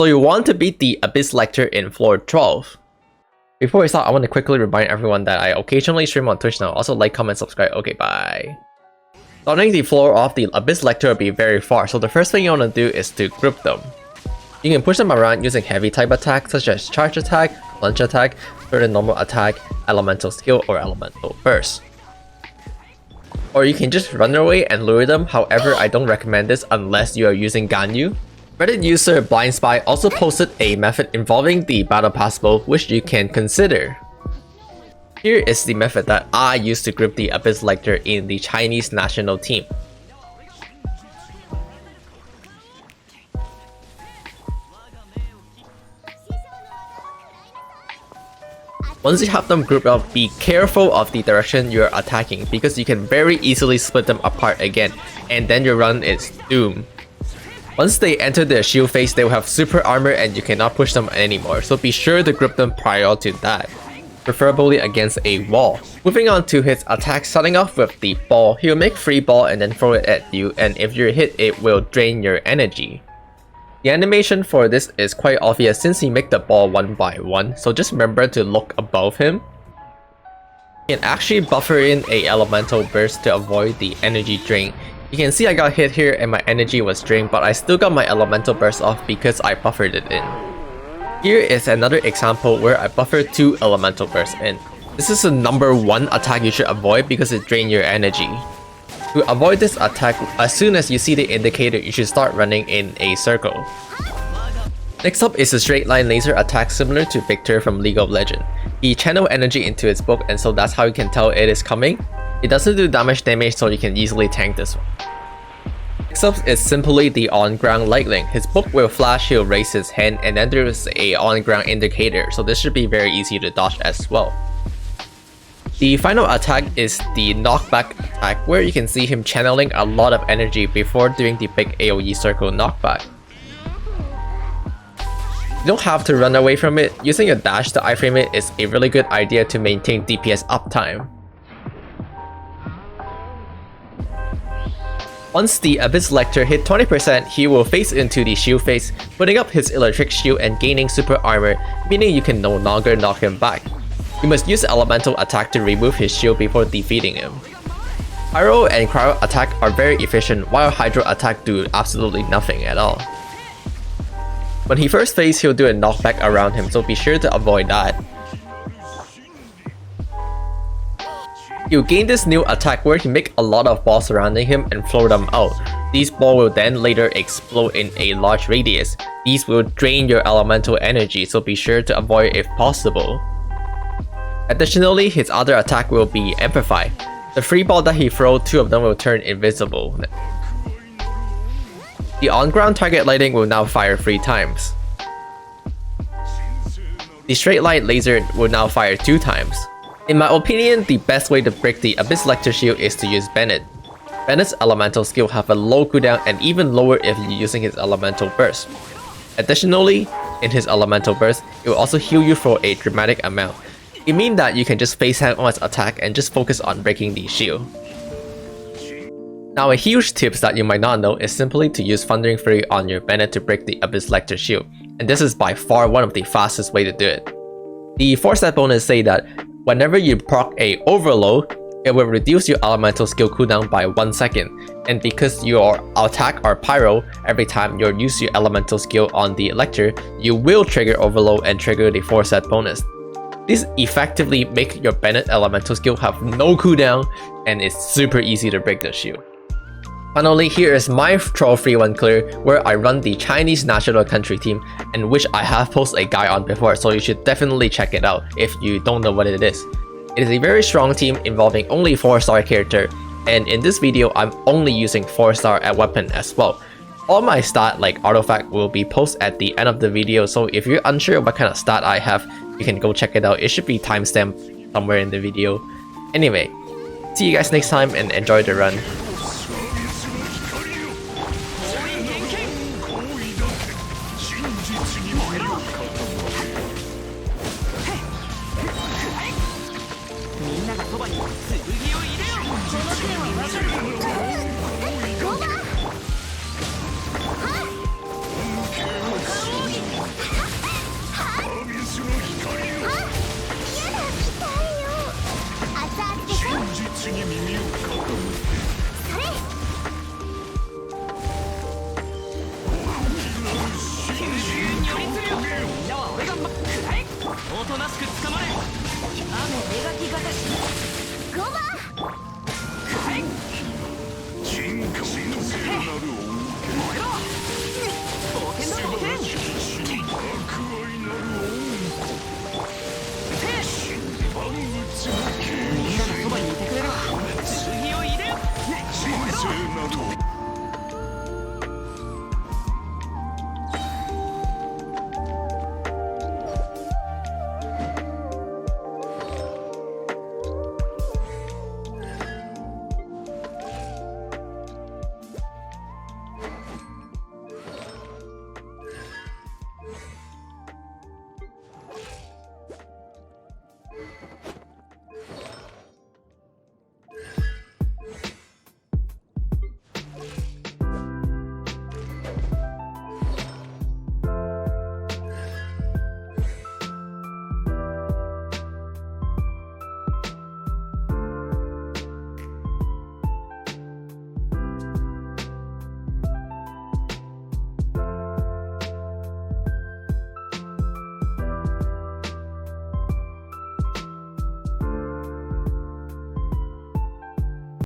So you want to beat the Abyss Lector in floor 12. Before we start, I want to quickly remind everyone that I occasionally stream on Twitch now. Also like, comment, subscribe. Okay, bye. Starting the floor off, the Abyss Lector will be very far, so the first thing you want to do is to group them. You can push them around using heavy type attacks such as charge attack, lunge attack, certain normal attack, elemental skill, or elemental burst. Or you can just run away and lure them, however I don't recommend this unless you are using Ganyu. Reddit user Blind Spy also posted a method involving the Battle Pass bow which you can consider. Here is the method that I used to group the Abyss Lector in the Chinese national team. Once you have them grouped up, be careful of the direction you are attacking because you can very easily split them apart again, and then your run is doomed. Once they enter the shield phase, they will have super armor and you cannot push them anymore, so be sure to group them prior to that, preferably against a wall. Moving on to his attack, starting off with the ball, he'll make free ball and then throw it at you, and if you're hit, it will drain your energy. The animation for this is quite obvious since he makes the ball one by one, so just remember to look above him. You can actually buffer in a elemental burst to avoid the energy drain. You can see I got hit here and my energy was drained, but I still got my elemental burst off because I buffered it in. Here is another example where I buffered 2 elemental bursts in. This is the number 1 attack you should avoid because it drains your energy. To avoid this attack, as soon as you see the indicator, you should start running in a circle. Next up is a straight line laser attack similar to Victor from League of Legends. He channels energy into its book, and so that's how you can tell it is coming. It doesn't do damage, so you can easily tank this one. Next up is simply the on-ground lightning. His book will flash, he'll raise his hand, and then there is a on-ground indicator, so this should be very easy to dodge as well. The final attack is the knockback attack, where you can see him channeling a lot of energy before doing the big AoE circle knockback. You don't have to run away from it. Using a dash to iframe it is a really good idea to maintain DPS uptime. Once the Abyss Lector hit 20%, he will face into the shield phase, putting up his electric shield and gaining super armor, meaning you can no longer knock him back. You must use elemental attack to remove his shield before defeating him. Pyro and Cryo attack are very efficient, while Hydro attack do absolutely nothing at all. When he first faces, he'll do a knockback around him, so be sure to avoid that. He'll gain this new attack where he make a lot of balls surrounding him and throw them out. These balls will then later explode in a large radius. These will drain your elemental energy, so be sure to avoid if possible. Additionally, his other attack will be Amplify. The free ball that he throws, 2 of them will turn invisible. The on-ground target lighting will now fire 3 times. The straight line laser will now fire 2 times. In my opinion, the best way to break the Abyss Lector shield is to use BENNET. BENNET's elemental skill have a low cooldown and even lower if you're using his elemental burst. Additionally, in his elemental burst, it will also heal you for a dramatic amount. It means that you can just face hang on its attack and just focus on breaking the shield. Now a huge tip that you might not know is simply to use Thundering Fury on your BENNET to break the Abyss Lector shield, and this is by far one of the fastest way to do it. The 4-step bonus say that whenever you proc a overload, it will reduce your elemental skill cooldown by 1 second, and because your attack are pyro, every time you use your elemental skill on the Lector, you will trigger overload and trigger the 4-step bonus. This effectively makes your BENNET elemental skill have no cooldown, and it's super easy to break the shield. Finally, here is my Troll Free 1 clear where I run the Chinese national country team, and which I have posted a guide on before, so you should definitely check it out if you don't know what it is. It is a very strong team involving only 4-star character, and in this video I'm only using 4-star at weapon as well. All my stat like artifact will be posted at the end of the video, so if you're unsure what kind of stat I have, you can go check it out. It should be timestamped somewhere in the video. Anyway, see you guys next time and enjoy the run. Lluvia